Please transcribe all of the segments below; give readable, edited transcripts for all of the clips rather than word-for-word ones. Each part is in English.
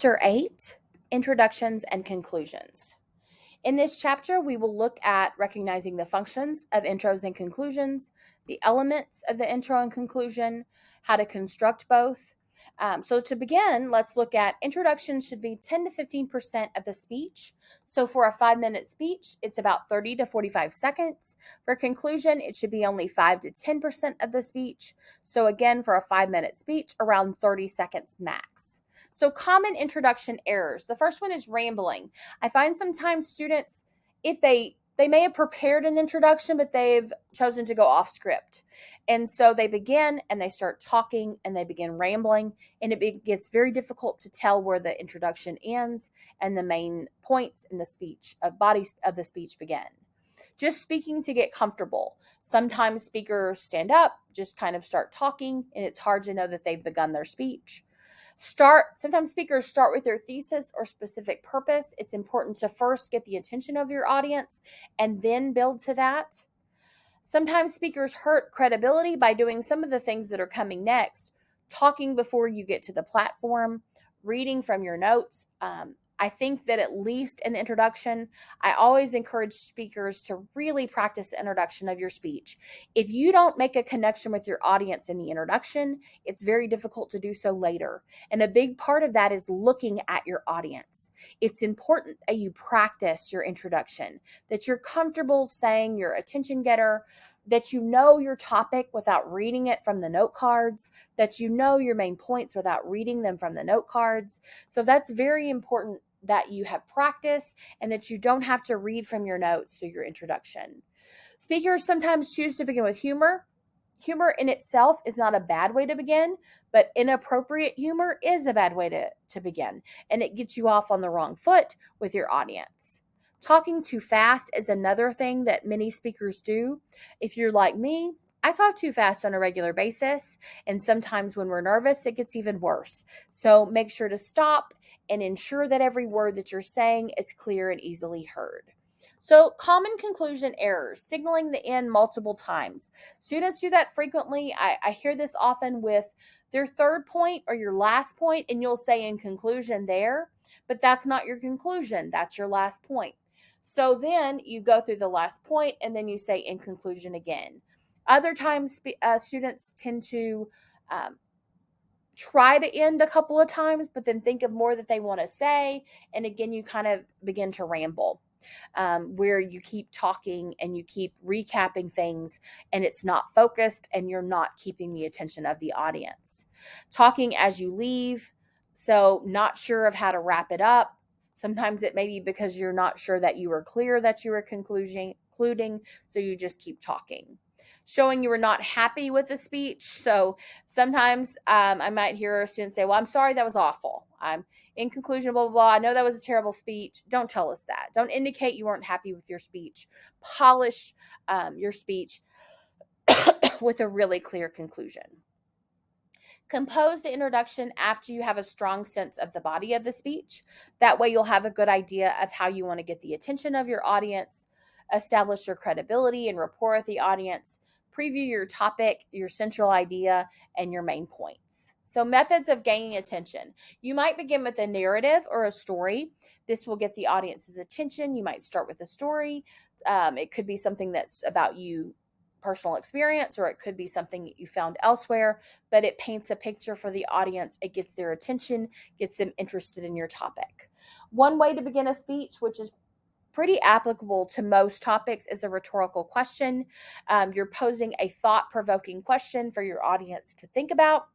Chapter 8, Introductions and Conclusions. In this chapter, we will look at recognizing the functions of intros and conclusions, the elements of the intro and conclusion, how to construct both. So to begin, let's look at introduction should be 10 to 15% of the speech. So for a 5-minute speech, it's about 30 to 45 seconds. For conclusion, it should be only 5 to 10% of the speech. So again, for a 5-minute speech, around 30 seconds max. So common introduction errors. The first one is rambling. I find sometimes students, if they may have prepared an introduction, but they've chosen to go off script. And so they begin and they start talking and they begin rambling, and it gets very difficult to tell where the introduction ends and the main points in the speech, bodies of the speech begin. Just speaking to get comfortable. Sometimes speakers stand up, just kind of start talking, and it's hard to know that they've begun their speech. Sometimes speakers start with their thesis or specific purpose. It's important to first get the attention of your audience and then build to that. Sometimes speakers hurt credibility by doing some of the things that are coming next, talking before you get to the platform, reading from your notes. I think that at least in the introduction, I always encourage speakers to really practice the introduction of your speech. If you don't make a connection with your audience in the introduction, it's very difficult to do so later. And a big part of that is looking at your audience. It's important that you practice your introduction, that you're comfortable saying your attention getter, that you know your topic without reading it from the note cards, that you know your main points without reading them from the note cards. So that's very important that you have practice and that you don't have to read from your notes through your introduction. Speakers sometimes choose to begin with humor. Humor in itself is not a bad way to begin, but inappropriate humor is a bad way to begin, and it gets you off on the wrong foot with your audience. Talking too fast is another thing that many speakers do. If you're like me, I talk too fast on a regular basis, and sometimes when we're nervous, it gets even worse. So make sure to stop and ensure that every word that you're saying is clear and easily heard. So common conclusion errors, signaling the end multiple times. Students do that frequently. I hear this often with their third point or your last point, and you'll say in conclusion there, but that's not your conclusion. That's your last point. So then you go through the last point and then you say in conclusion again. Other times students tend to try to end a couple of times, but then think of more that they want to say. And again, you kind of begin to ramble, where you keep talking and you keep recapping things and it's not focused and you're not keeping the attention of the audience. Talking as you leave, so not sure of how to wrap it up. Sometimes it may be because you're not sure that you were clear that you were concluding, so you just keep talking. Showing you were not happy with the speech. So sometimes I might hear a student say, well, I'm sorry, that was awful. I'm in conclusion, blah, blah, blah. I know that was a terrible speech. Don't tell us that. Don't indicate you weren't happy with your speech. Polish your speech with a really clear conclusion. Compose the introduction after you have a strong sense of the body of the speech. That way you'll have a good idea of how you want to get the attention of your audience, establish your credibility and rapport with the audience, preview your topic, your central idea, and your main points. So methods of gaining attention. You might begin with a narrative or a story. This will get the audience's attention. You might start with a story. It could be something that's about you, personal experience, or it could be something that you found elsewhere, but it paints a picture for the audience. It gets their attention, gets them interested in your topic. One way to begin a speech, which is pretty applicable to most topics, is a rhetorical question. You're posing a thought-provoking question for your audience to think about,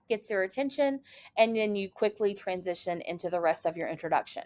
gets their attention, and then you quickly transition into the rest of your introduction.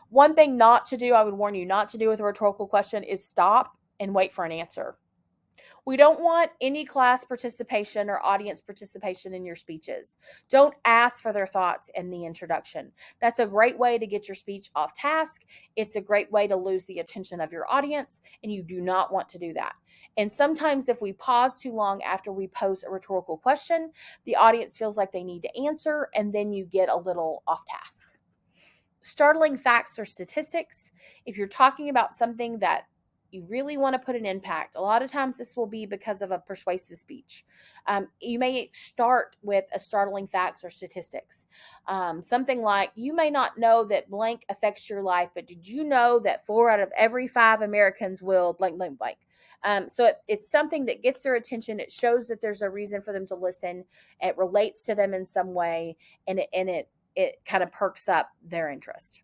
One thing not to do, I would warn you not to do with a rhetorical question, is stop and wait for an answer. We don't want any class participation or audience participation in your speeches. Don't ask for their thoughts in the introduction. That's a great way to get your speech off task. It's a great way to lose the attention of your audience, and you do not want to do that. And sometimes if we pause too long after we pose a rhetorical question, the audience feels like they need to answer, and then you get a little off task. Startling facts or statistics. If you're talking about something that you really want to put an impact. A lot of times this will be because of a persuasive speech. You may start with a startling facts or statistics. Something like, you may not know that blank affects your life, but did you know that 4 out of every 5 Americans will blank, blank, blank. So it's something that gets their attention. It shows that there's a reason for them to listen. It relates to them in some way, and it kind of perks up their interest.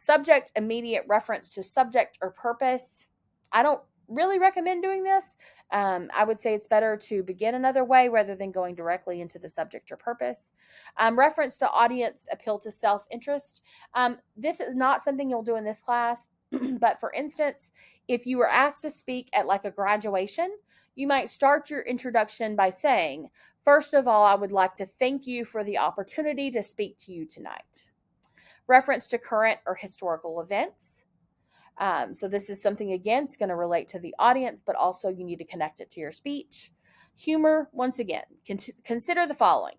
Subject, immediate reference to subject or purpose. I don't really recommend doing this. I would say it's better to begin another way rather than going directly into the subject or purpose. Reference to audience, appeal to self-interest. This is not something you'll do in this class, but for instance, if you were asked to speak at like a graduation, you might start your introduction by saying, first of all, I would like to thank you for the opportunity to speak to you tonight. Reference to current or historical events. So this is something, again, it's going to relate to the audience, but also you need to connect it to your speech. Humor, once again, consider the following.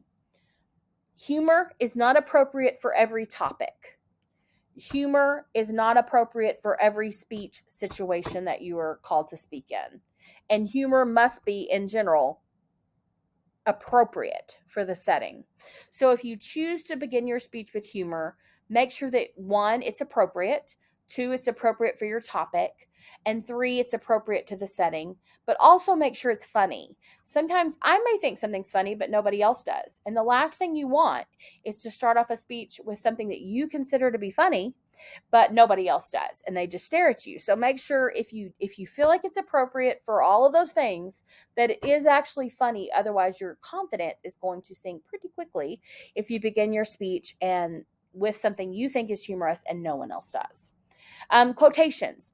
Humor is not appropriate for every topic. Humor is not appropriate for every speech situation that you are called to speak in. And humor must be, in general, appropriate for the setting. So if you choose to begin your speech with humor, make sure that 1, it's appropriate, 2, it's appropriate for your topic, and 3, it's appropriate to the setting, but also make sure it's funny. Sometimes I may think something's funny, but nobody else does. And the last thing you want is to start off a speech with something that you consider to be funny, but nobody else does, and they just stare at you. So make sure if you feel like it's appropriate for all of those things, that it is actually funny. Otherwise, your confidence is going to sink pretty quickly if you begin your speech and with something you think is humorous and no one else does. Quotations.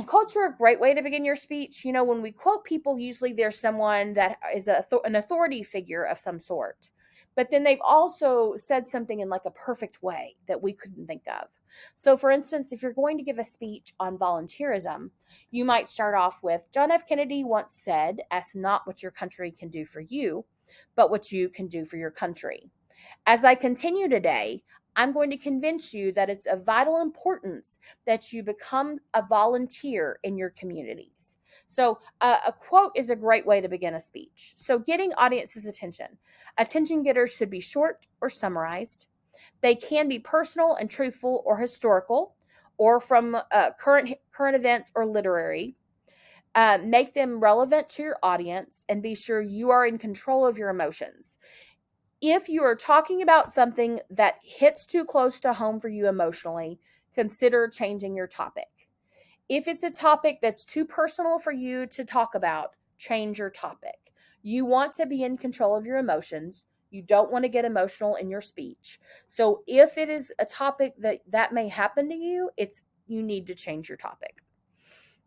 Quotes are a great way to begin your speech. When we quote people, usually there's someone that is an authority figure of some sort. But then they've also said something in like a perfect way that we couldn't think of. So for instance, if you're going to give a speech on volunteerism, you might start off with, John F. Kennedy once said, ask not what your country can do for you, but what you can do for your country. As I continue today, I'm going to convince you that it's of vital importance that you become a volunteer in your communities. So a quote is a great way to begin a speech. So getting audience's attention. Attention getters should be short or summarized. They can be personal and truthful or historical, or from current events or literary. Make them relevant to your audience, and be sure you are in control of your emotions. If you are talking about something that hits too close to home for you emotionally, consider changing your topic. If it's a topic that's too personal for you to talk about, change your topic. You want to be in control of your emotions. You don't want to get emotional in your speech. So if it is a topic that may happen to you, you need to change your topic.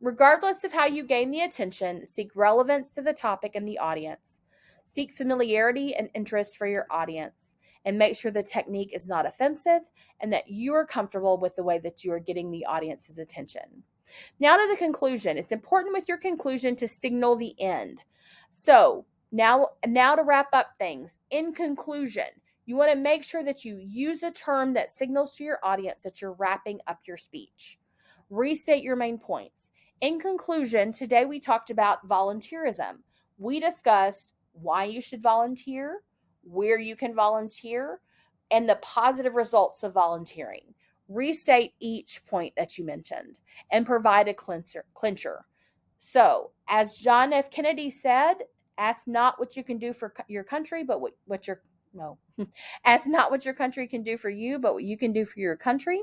Regardless of how you gain the attention, seek relevance to the topic and the audience. Seek familiarity and interest for your audience, and make sure the technique is not offensive and that you are comfortable with the way that you are getting the audience's attention. Now to the conclusion. It's important with your conclusion to signal the end. So now to wrap up things. In conclusion, you want to make sure that you use a term that signals to your audience that you're wrapping up your speech. Restate your main points. In conclusion, today we talked about volunteerism. We discussed why you should volunteer, where you can volunteer, and the positive results of volunteering. Restate each point that you mentioned and provide a clincher. So, as John F. Kennedy said, ask not what you can do for your country, but ask not what your country can do for you, but what you can do for your country.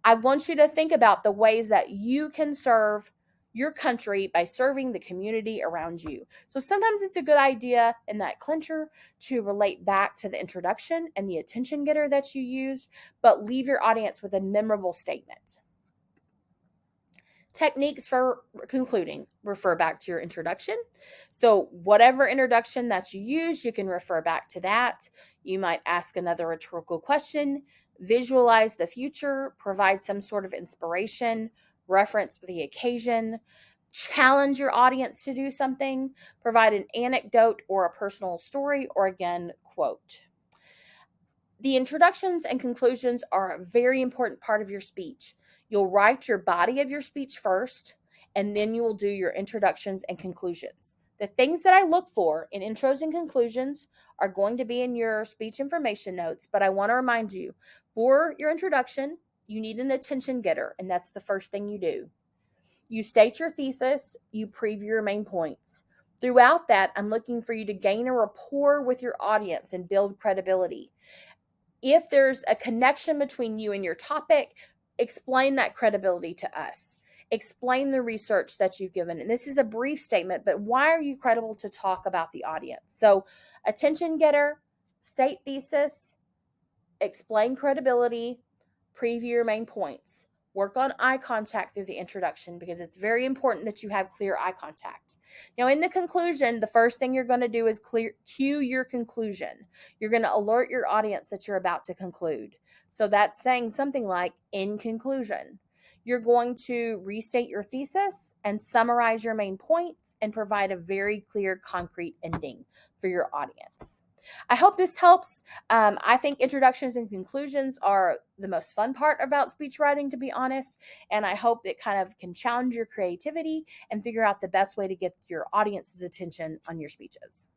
I want you to think about the ways that you can serve your country by serving the community around you. So sometimes it's a good idea in that clincher to relate back to the introduction and the attention getter that you used, but leave your audience with a memorable statement. Techniques for concluding. Refer back to your introduction. So whatever introduction that you use, you can refer back to that. You might ask another rhetorical question, visualize the future, provide some sort of inspiration, reference the occasion, challenge your audience to do something, provide an anecdote or a personal story, or again, quote. The introductions and conclusions are a very important part of your speech. You'll write your body of your speech first, and then you will do your introductions and conclusions. The things that I look for in intros and conclusions are going to be in your speech information notes, but I want to remind you, for your introduction, you need an attention getter, and that's the first thing you do. You state your thesis, you preview your main points. Throughout that, I'm looking for you to gain a rapport with your audience and build credibility. If there's a connection between you and your topic, explain that credibility to us. Explain the research that you've given. And this is a brief statement, but why are you credible to talk about the audience? So, attention getter, state thesis, explain credibility, preview your main points. Work on eye contact through the introduction because it's very important that you have clear eye contact. Now, in the conclusion, the first thing you're going to do is cue your conclusion. You're going to alert your audience that you're about to conclude. So that's saying something like, in conclusion. You're going to restate your thesis and summarize your main points and provide a very clear, concrete ending for your audience. I hope this helps. I think introductions and conclusions are the most fun part about speech writing, to be honest. And I hope it kind of can challenge your creativity and figure out the best way to get your audience's attention on your speeches.